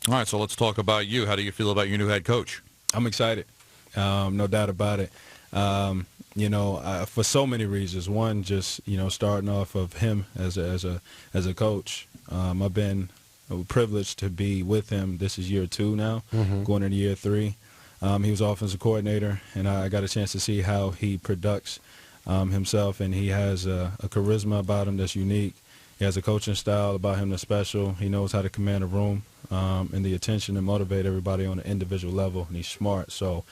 All right, so let's talk about you. How do you feel about your new head coach? I'm excited, no doubt about it. For so many reasons. One, just starting off of him as a coach. I've been privileged to be with him. This is year 2 now, going into year 3. He was offensive coordinator, and I got a chance to see how he products himself, and he has a charisma about him that's unique. He has a coaching style about him that's special. He knows how to command a room and the attention and motivate everybody on an individual level, and he's smart. So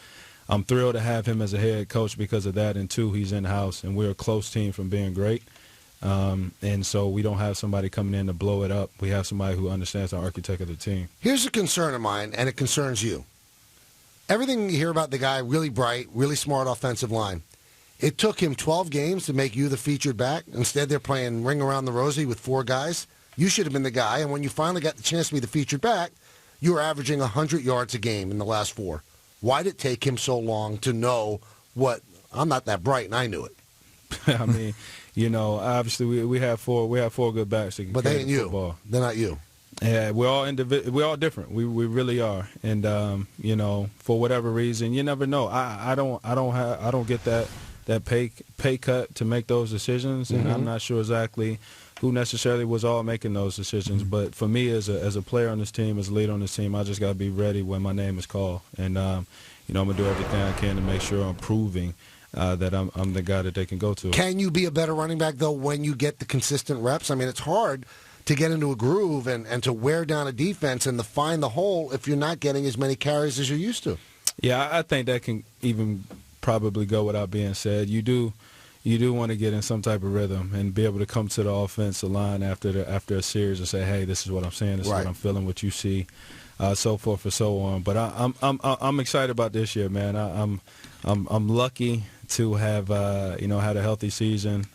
I'm thrilled to have him as a head coach because of that, and 2, he's in-house, and we're a close team from being great. And so we don't have somebody coming in to blow it up. We have somebody who understands the architect of the team. Here's a concern of mine, and it concerns you. Everything you hear about the guy, really bright, really smart offensive line. It took him 12 games to make you the featured back. Instead, they're playing ring around the rosy with 4 guys. You should have been the guy, and when you finally got the chance to be the featured back, you were averaging 100 yards a game in the last 4. Why did it take him so long to know what? I'm not that bright, and I knew it. I mean, obviously we have 4 good backs. But they ain't you. They're not you. Yeah, we're all different. We really are. And for whatever reason, you never know. I don't get that pay cut to make those decisions, and I'm not sure exactly who necessarily was all making those decisions. But for me, as a player on this team, as a leader on this team, I just got to be ready when my name is called. And I'm gonna do everything I can to make sure I'm proving that I'm the guy that they can go to. Can you be a better running back though when you get the consistent reps? I mean, it's hard to get into a groove and to wear down a defense and to find the hole if you're not getting as many carries as you're used to. Yeah, I think that can even probably go without being said. You do want to get in some type of rhythm and be able to come to the offensive line after a series and say, hey, this is what I'm saying, this is what I'm feeling, what you see, so forth and so on. But I'm excited about this year, man. I'm lucky to have had a healthy season.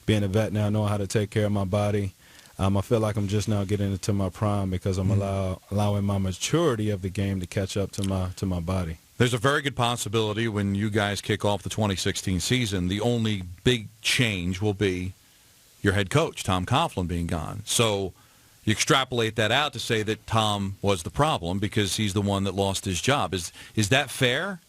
Being a vet now, knowing how to take care of my body. I feel like I'm just now getting into my prime because I'm allowing my maturity of the game to catch up to my body. There's a very good possibility when you guys kick off the 2016 season, the only big change will be your head coach, Tom Coughlin, being gone. So you extrapolate that out to say that Tom was the problem because he's the one that lost his job. Is that fair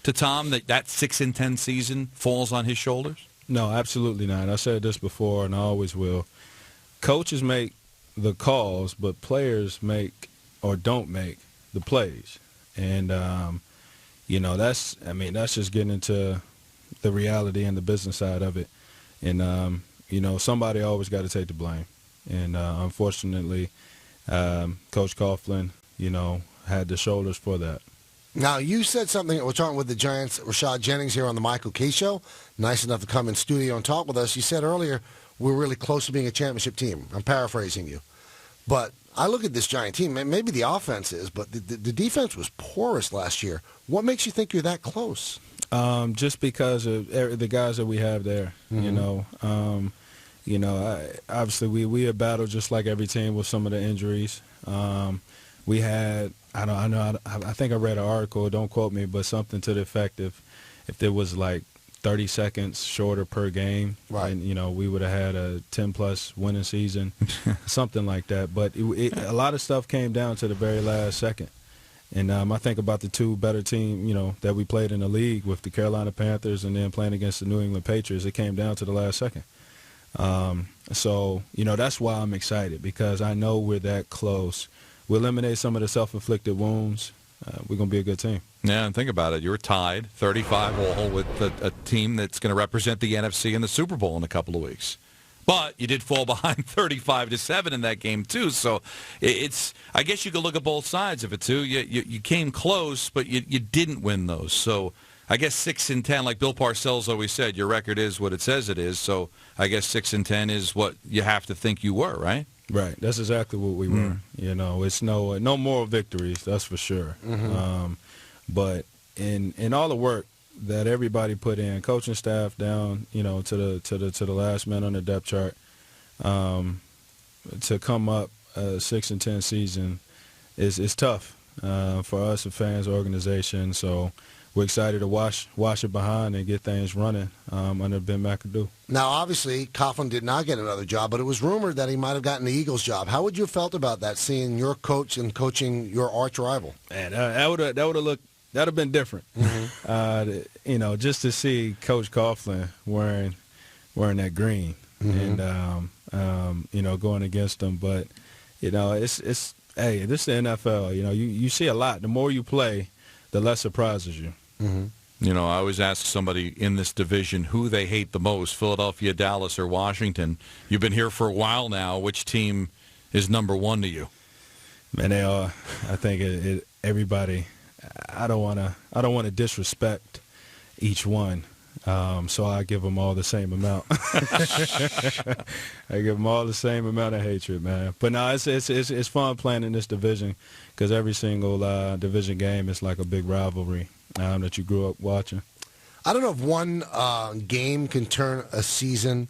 to Tom, that 6-10 season falls on his shoulders? No, absolutely not. I said this before, and I always will. Coaches make the calls, but players make or don't make the plays. And, that's just getting into the reality and the business side of it. And, somebody always got to take the blame. And, unfortunately, Coach Coughlin, had the shoulders for that. Now, you said something, we're talking with the Giants, Rashad Jennings here on the Michael Kay Show, nice enough to come in studio and talk with us. You said earlier we're really close to being a championship team. I'm paraphrasing you. But I look at this Giant team, maybe the offense is, but the defense was porous last year. What makes you think you're that close? Just because of the guys that we have there, obviously we have battled just like every team with some of the injuries. We had, I think I read an article, don't quote me, but something to the effect of if there was like 30 seconds shorter per game, right, and, we would have had a 10-plus winning season, something like that. But a lot of stuff came down to the very last second. And I think about the 2 better teams, that we played in the league with the Carolina Panthers and then playing against the New England Patriots. It came down to the last second. So, that's why I'm excited, because I know we're that close. We'll eliminate some of the self-inflicted wounds. We're going to be a good team. Yeah, and think about it. You were tied 35-all with a team that's going to represent the NFC in the Super Bowl in a couple of weeks. But you did fall behind 35-7 in that game, too. So I guess you could look at both sides of it, too. You came close, but you didn't win those. So I guess 6-10, like Bill Parcells always said, your record is what it says it is. So I guess 6-10 is what you have to think you were, right? Right. That's exactly what we were. It's no moral victories, that's for sure. But in all the work that everybody put in, coaching staff down, to the last man on the depth chart, to come up a 6-10 season is tough for us, the fans, organization. So we're excited to wash it behind and get things running under Ben McAdoo. Now, obviously, Coughlin did not get another job, but it was rumored that he might have gotten the Eagles job. How would you have felt about that, seeing your coach and coaching your arch rival? Man, that would have been different. Mm-hmm. Just to see Coach Coughlin wearing that green and going against him. But it's hey, this is the NFL. You see a lot. The more you play, the less surprises you. Mm-hmm. I always ask somebody in this division who they hate the most, Philadelphia, Dallas, or Washington. You've been here for a while now. Which team is number one to you? Man, they are. I think everybody. I don't want to disrespect each one, so I give them all the same amount. I give them all the same amount of hatred, man. But no, it's fun playing in this division because every single division game is like a big rivalry that you grew up watching. I don't know if one game can turn a season,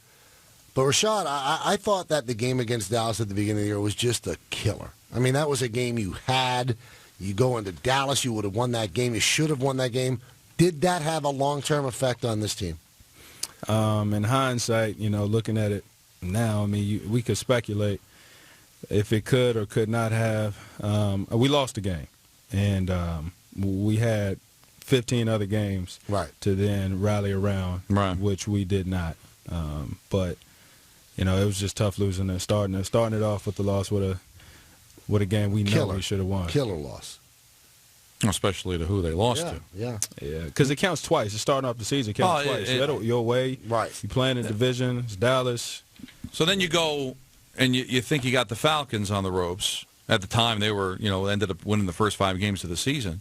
but Rashad, I thought that the game against Dallas at the beginning of the year was just a killer. I mean, that was a game you had. You go into Dallas, you would have won that game. You should have won that game. Did that have a long-term effect on this team? In hindsight, looking at it now, I mean, we could speculate if it could or could not have. We lost the game, and we had 15 other games to then rally around, which we did not. But it was just tough losing it, starting it off with the loss with a game we know we should have won. Killer loss. Especially to who they lost to. Yeah. Because it counts twice. It's starting off the season. It counts twice. Your way. Right. You playing in the division. It's Dallas. So then you go and you think you got the Falcons on the ropes. At the time, they were, ended up winning the first 5 games of the season.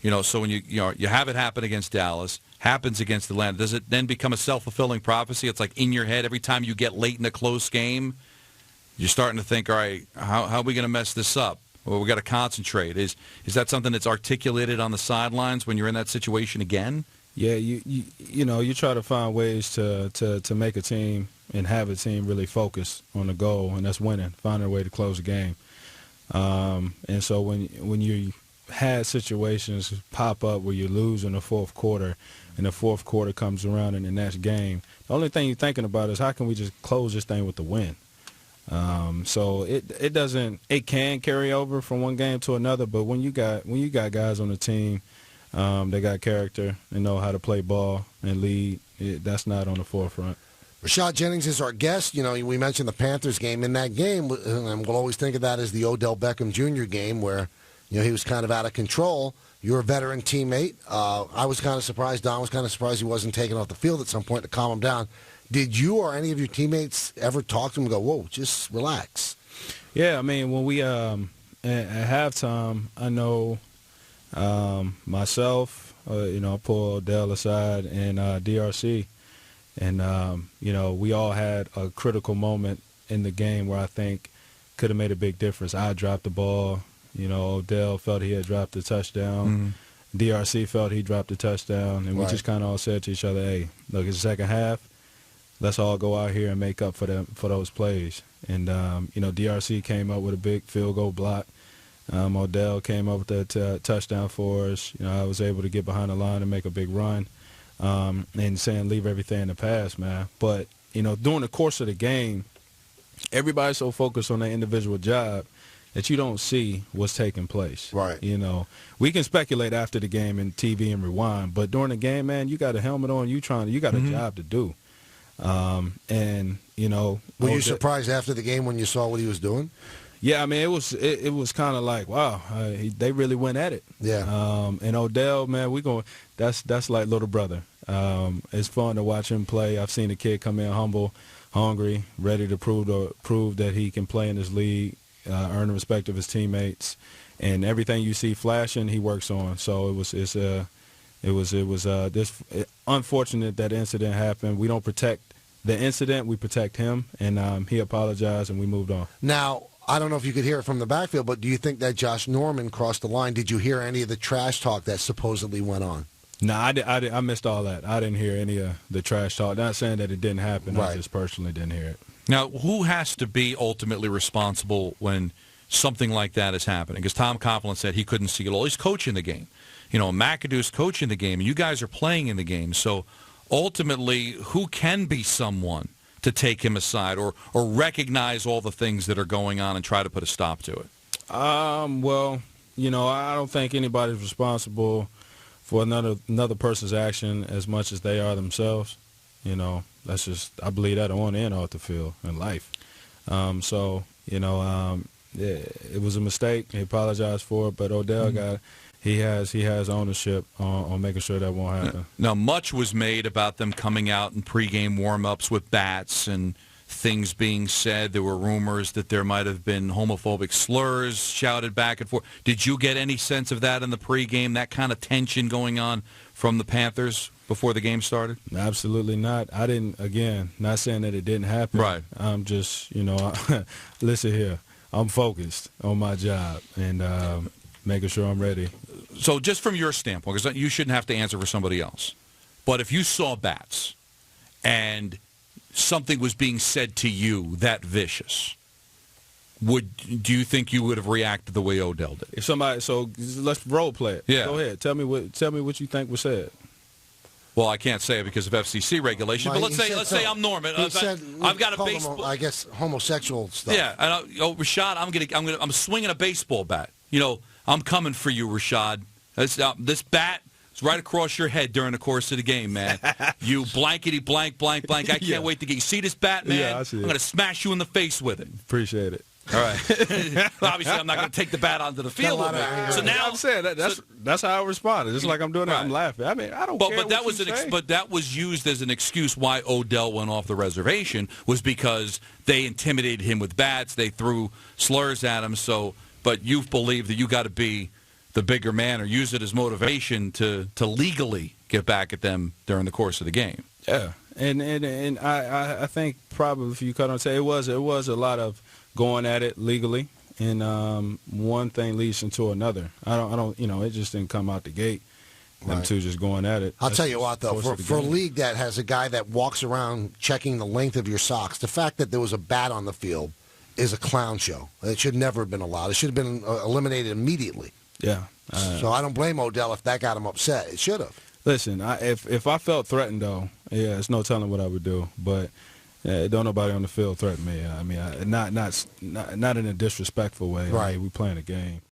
So when you have it happen against Dallas, happens against Atlanta, does it then become a self-fulfilling prophecy? It's like in your head every time you get late in a close game, you're starting to think, all right, how are we going to mess this up? Well, we got to concentrate. Is that something that's articulated on the sidelines when you're in that situation again? Yeah, you try to find ways to make a team and have a team really focus on the goal, and that's winning, finding a way to close the game. And so when you had situations pop up where you lose in the fourth quarter, and the fourth quarter comes around in the next game, the only thing you're thinking about is how can we just close this thing with the win. So it can carry over from one game to another, but when you got guys on the team, they got character and know how to play ball and lead, that's not on the forefront. Rashad Jennings is our guest. We mentioned the Panthers game. In that game, and we'll always think of that as the Odell Beckham Jr. game where, he was kind of out of control. You're a veteran teammate. I was kind of surprised. Don was kind of surprised he wasn't taken off the field at some point to calm him down. Did you or any of your teammates ever talk to him and go, whoa, just relax? Yeah, I mean, when we at halftime, I know myself, I pull Odell aside and DRC, and, we all had a critical moment in the game where I think could have made a big difference. I dropped the ball. Odell felt he had dropped the touchdown. Mm-hmm. DRC felt he dropped the touchdown, and we just kind of all said to each other, hey, look, it's the second half. Let's all go out here and make up for those plays. And, DRC came up with a big field goal block. Odell came up with that touchdown for us. I was able to get behind the line and make a big run and saying leave everything in the past, man. But, during the course of the game, everybody's so focused on their individual job that you don't see what's taking place. Right. We can speculate after the game and TV and rewind, but during the game, man, you got a helmet on, you got a job to do. Were you surprised after the game when you saw what he was doing? Yeah, I mean, it was kind of like, wow, they really went at it. Yeah. And Odell, man, that's like little brother. It's fun to watch him play. I've seen a kid come in humble, hungry, ready to prove that he can play in this league, earn the respect of his teammates, and everything you see flashing, he works on. So it was unfortunate that incident happened. We don't protect the incident, we protect him, and he apologized and we moved on. Now, I don't know if you could hear it from the backfield, but do you think that Josh Norman crossed the line? Did you hear any of the trash talk that supposedly went on? No, I missed all that. I didn't hear any of the trash talk. Not saying that it didn't happen. Right. I just personally didn't hear it. Now, who has to be ultimately responsible when something like that is happening? Because Tom Coughlin said he couldn't see it all. He's coaching the game. McAdoo's coaching the game, and you guys are playing in the game. So ultimately, who can be someone to take him aside or recognize all the things that are going on and try to put a stop to it? Well, I don't think anybody's responsible for another person's action as much as they are themselves. That's just, I believe that on and off the field in life. It was a mistake. He apologized for it, but Odell he has ownership on making sure that won't happen. Now, much was made about them coming out in pregame warm-ups with bats and things being said. There were rumors that there might have been homophobic slurs shouted back and forth. Did you get any sense of that in the pregame, that kind of tension going on from the Panthers before the game started? Absolutely not. I didn't, again, not saying that it didn't happen. Right. I'm just, listen here. I'm focused on my job and making sure I'm ready. So just from your standpoint, because you shouldn't have to answer for somebody else, but if you saw bats and something was being said to you that vicious, do you think you would have reacted the way Odell did? If somebody, so let's role play it. Yeah. Go ahead. Tell me what you think was said. Well, I can't say it because of FCC regulations, but let's say I'm Norman. I've got a baseball. I guess homosexual stuff. Yeah, and Rashad, I'm swinging a baseball bat. I'm coming for you, Rashad. This bat is right across your head during the course of the game, man. You blankety blank blank blank. I can't wait to get you. See this bat, man? Yeah, I see it. I'm going to smash you in the face with it. Appreciate it. All right. Obviously, I'm not going to take the bat onto the field with me. So now I'm saying that's how I responded. Just like I'm doing it, I'm laughing. I mean, I don't care. But that was used as an excuse why Odell went off the reservation, was because they intimidated him with bats. They threw slurs at him. But you believe that you got to be the bigger man or use it as motivation to legally get back at them during the course of the game. Yeah, and I think probably if you cut on say it was a lot of going at it legally, and one thing leads into another. I don't it just didn't come out the gate. Them two just going at it. I'll tell you what, though, for a league that has a guy that walks around checking the length of your socks, the fact that there was a bat on the field is a clown show. It should never have been allowed. It should have been eliminated immediately. Yeah. So I don't blame Odell if that got him upset. It should have. Listen, if I felt threatened, though, yeah, it's no telling what I would do. But don't nobody on the field threaten me. I mean, not in a disrespectful way. Right. Hey, we playing a game.